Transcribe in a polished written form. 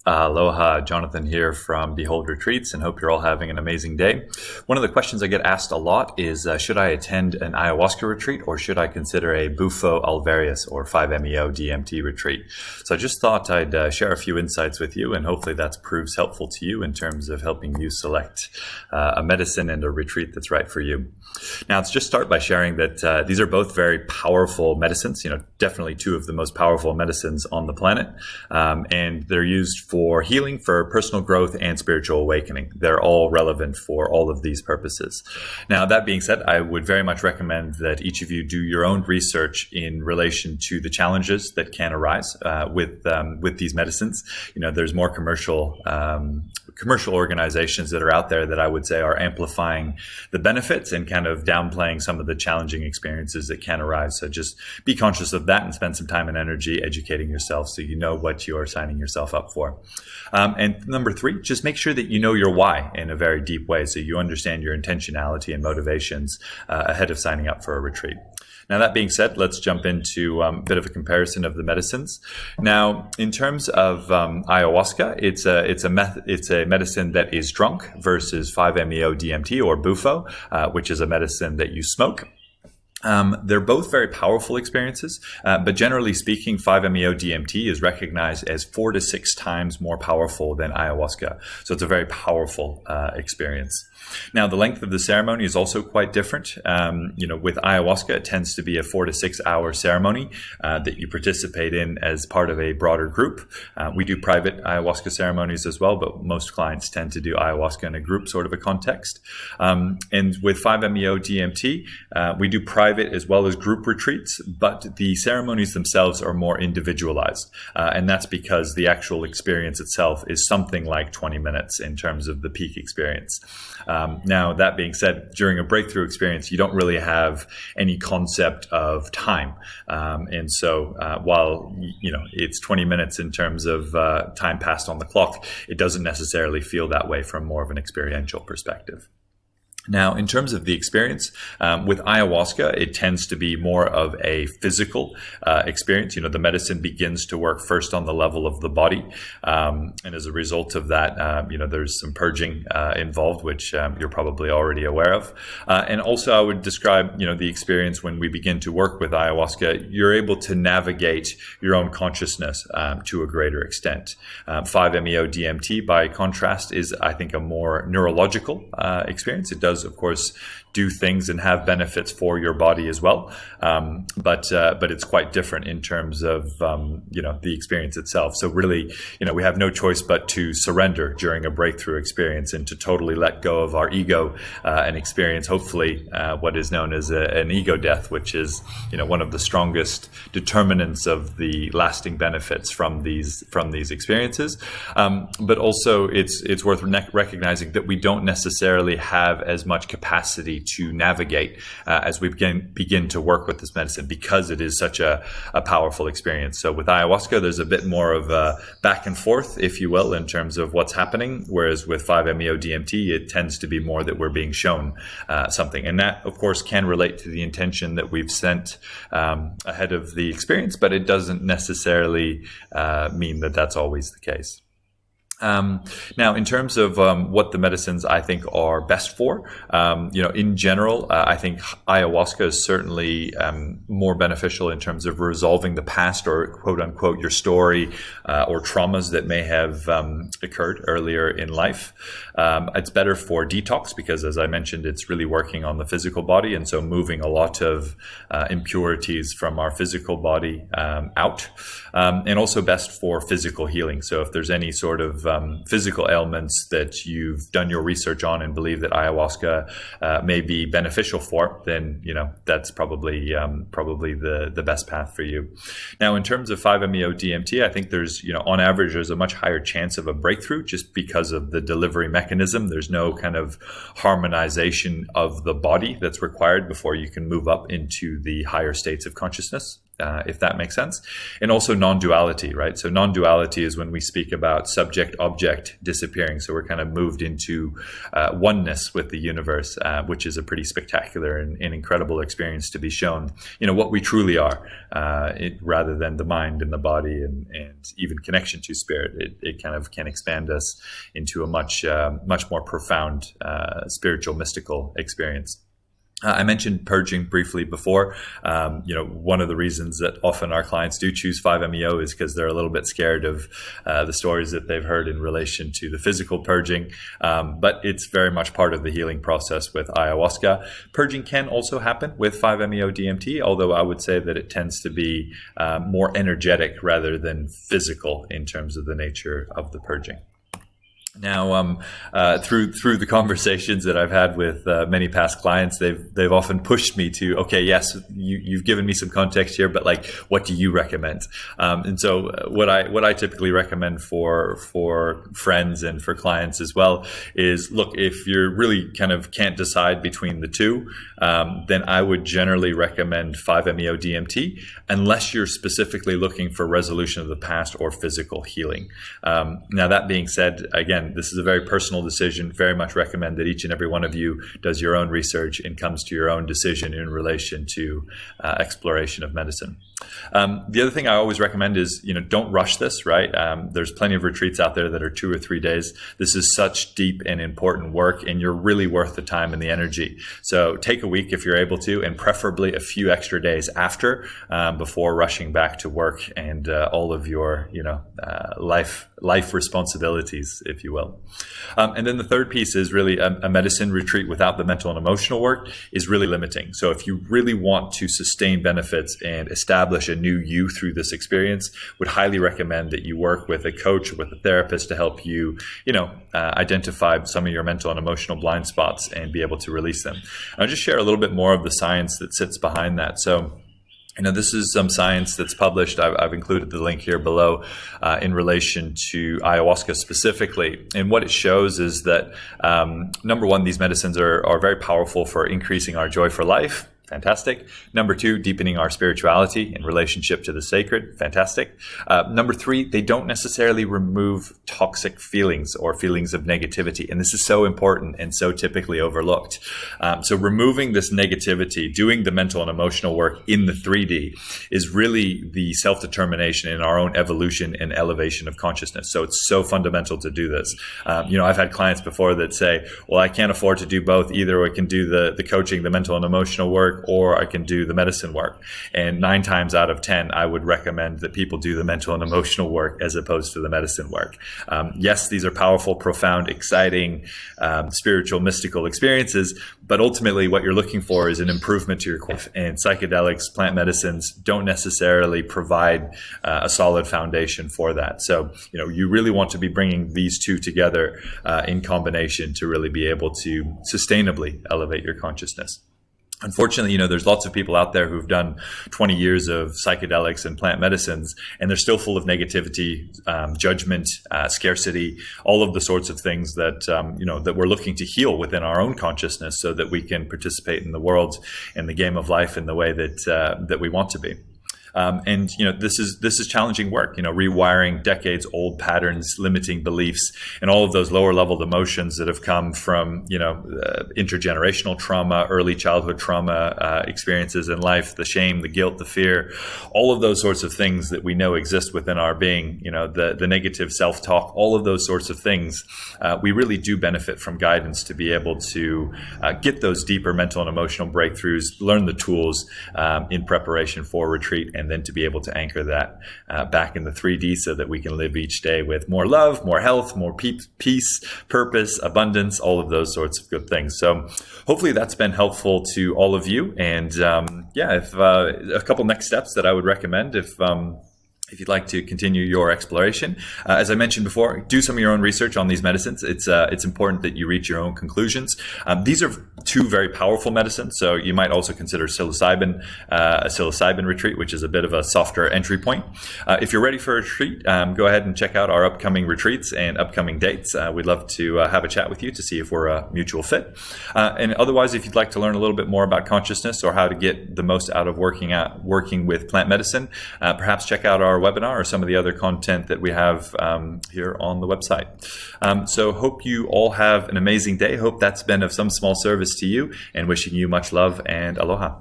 Aloha, Jonathan here from Behold Retreats, and hope you're all having an amazing day. One of the questions I get asked a lot is, should I attend an ayahuasca retreat or should I consider a Bufo Alvarius or 5-MeO DMT retreat? So I just thought I'd share a few insights with you, and hopefully that proves helpful to you in terms of helping you select a medicine and a retreat that's right for you. Now, let's just start by sharing that these are both very powerful medicines, definitely two of the most powerful medicines on the planet, and they're used for healing, for personal growth, and spiritual awakening. They're all relevant for all of these purposes. Now, that being said, I would very much recommend that each of you do your own research in relation to the challenges that can arise with these medicines. There's more commercial organizations that are out there that I would say are amplifying the benefits and kind of downplaying some of the challenging experiences that can arise. So just be conscious of that and spend some time and energy educating yourself so you know what you are signing yourself up for. And number 3, just make sure that you know your why in a very deep way so you understand your intentionality and motivations ahead of signing up for a retreat. Now, that being said, let's jump into a bit of a comparison of the medicines. Now, in terms of ayahuasca, it's a medicine that is drunk versus 5-MeO DMT or Bufo, which is a medicine that you smoke. They're both very powerful experiences, but generally speaking, 5-MeO DMT is recognized as 4 to 6 times more powerful than ayahuasca. So it's a very powerful experience. Now, the length of the ceremony is also quite different. With ayahuasca, it tends to be a 4 to 6 hour ceremony that you participate in as part of a broader group. We do private ayahuasca ceremonies as well, but most clients tend to do ayahuasca in a group sort of a context. And with 5-MeO DMT, we do private as well as group retreats, but the ceremonies themselves are more individualized. And that's because the actual experience itself is something like 20 minutes in terms of the peak experience. Now, that being said, during a breakthrough experience, you don't really have any concept of time. And so while, it's 20 minutes in terms of time passed on the clock, it doesn't necessarily feel that way from more of an experiential perspective. Now, in terms of the experience, with ayahuasca, it tends to be more of a physical experience. The medicine begins to work first on the level of the body. And as a result of that, there's some purging involved, which you're probably already aware of. And also, I would describe, the experience when we begin to work with ayahuasca, you're able to navigate your own consciousness to a greater extent. 5-MeO DMT, by contrast, is, I think, a more neurological experience. It does, of course, do things and have benefits for your body as well, but it's quite different in terms of the experience itself. So really, we have no choice but to surrender during a breakthrough experience and to totally let go of our ego and experience, hopefully, what is known as an ego death, which is one of the strongest determinants of the lasting benefits from these experiences. But also, it's worth recognizing that we don't necessarily have as much capacity to navigate as we begin to work with this medicine, because it is such a powerful experience. So with ayahuasca, there's a bit more of a back and forth, if you will, in terms of what's happening, whereas with 5-MeO DMT, it tends to be more that we're being shown something. And that, of course, can relate to the intention that we've sent ahead of the experience, but it doesn't necessarily mean that that's always the case. Now, in terms of what the medicines I think are best for, in general, I think ayahuasca is certainly more beneficial in terms of resolving the past, or quote unquote your story or traumas that may have occurred earlier in life. It's better for detox because, as I mentioned, it's really working on the physical body, and so moving a lot of impurities from our physical body out, and also best for physical healing. So if there's any sort of physical ailments that you've done your research on and believe that ayahuasca may be beneficial for, then that's probably the best path for you. Now, in terms of 5-MeO DMT, I think there's on average there's a much higher chance of a breakthrough just because of the delivery mechanism. There's no kind of harmonization of the body that's required before you can move up into the higher states of consciousness. if that makes sense. And also non-duality, right? So non-duality is when we speak about subject-object disappearing. So we're kind of moved into oneness with the universe, which is a pretty spectacular and incredible experience to be shown, what we truly are, rather than the mind and the body and even connection to spirit. It kind of can expand us into a much more profound spiritual, mystical experience. I mentioned purging briefly before. One of the reasons that often our clients do choose 5-MeO is because they're a little bit scared of the stories that they've heard in relation to the physical purging. But it's very much part of the healing process with ayahuasca. Purging can also happen with 5-MeO DMT, although I would say that it tends to be more energetic rather than physical in terms of the nature of the purging. Now, through the conversations that I've had with many past clients, they've often pushed me to, okay, yes, you've given me some context here, but like, what do you recommend? And so, what I typically recommend for friends and for clients as well is, look, if you're really kind of can't decide between the two, then I would generally recommend 5-MeO DMT, unless you're specifically looking for resolution of the past or physical healing. Now, that being said, again, this is a very personal decision. Very much recommend that each and every one of you does your own research and comes to your own decision in relation to exploration of medicine. The other thing I always recommend is, don't rush this, right? There's plenty of retreats out there that are 2 or 3 days. This is such deep and important work, and you're really worth the time and the energy. So take a week if you're able to, and preferably a few extra days after, before rushing back to work and all of your, life responsibilities, if you will. And then the third piece is really a medicine retreat without the mental and emotional work is really limiting. So if you really want to sustain benefits and establish a new you through this experience, would highly recommend that you work with a coach or with a therapist to help you, identify some of your mental and emotional blind spots and be able to release them. I'll just share a little bit more of the science that sits behind that. So, this is some science that's published. I've included the link here below in relation to ayahuasca specifically. And what it shows is that, number one, these medicines are very powerful for increasing our joy for life. Fantastic. Number 2, deepening our spirituality in relationship to the sacred. Fantastic. Number 3, they don't necessarily remove toxic feelings or feelings of negativity. And this is so important and so typically overlooked. So removing this negativity, doing the mental and emotional work in the 3D is really the self-determination in our own evolution and elevation of consciousness. So it's so fundamental to do this. I've had clients before that say, well, I can't afford to do both. Either I can do the coaching, the mental and emotional work, or I can do the medicine work. And 9 times out of 10, I would recommend that people do the mental and emotional work as opposed to the medicine work. Yes, these are powerful, profound, exciting, spiritual, mystical experiences, but ultimately what you're looking for is an improvement to your life. And psychedelics, plant medicines don't necessarily provide a solid foundation for that. So, you really want to be bringing these two together in combination to really be able to sustainably elevate your consciousness. Unfortunately, there's lots of people out there who've done 20 years of psychedelics and plant medicines, and they're still full of negativity, judgment, scarcity, all of the sorts of things that, that we're looking to heal within our own consciousness so that we can participate in the world and the game of life in the way that we want to be. And this is challenging work, rewiring decades old patterns, limiting beliefs, and all of those lower leveled emotions that have come from, intergenerational trauma, early childhood trauma, experiences in life, the shame, the guilt, the fear, all of those sorts of things that we know exist within our being, the negative self-talk, all of those sorts of things. We really do benefit from guidance to be able to get those deeper mental and emotional breakthroughs, learn the tools in preparation for retreat, and then to be able to anchor that back in the 3D so that we can live each day with more love, more health, more peace, purpose, abundance, all of those sorts of good things. So hopefully that's been helpful to all of you. And if a couple next steps that I would recommend if if you'd like to continue your exploration. As I mentioned before, do some of your own research on these medicines. It's important that you reach your own conclusions. These are two very powerful medicines, so you might also consider psilocybin, a psilocybin retreat, which is a bit of a softer entry point. If you're ready for a retreat, go ahead and check out our upcoming retreats and upcoming dates. We'd love to have a chat with you to see if we're a mutual fit. And otherwise, if you'd like to learn a little bit more about consciousness or how to get the most out of working with plant medicine, perhaps check out our webinar or some of the other content that we have here on the website. So hope you all have an amazing day. Hope that's been of some small service to you, and wishing you much love and aloha.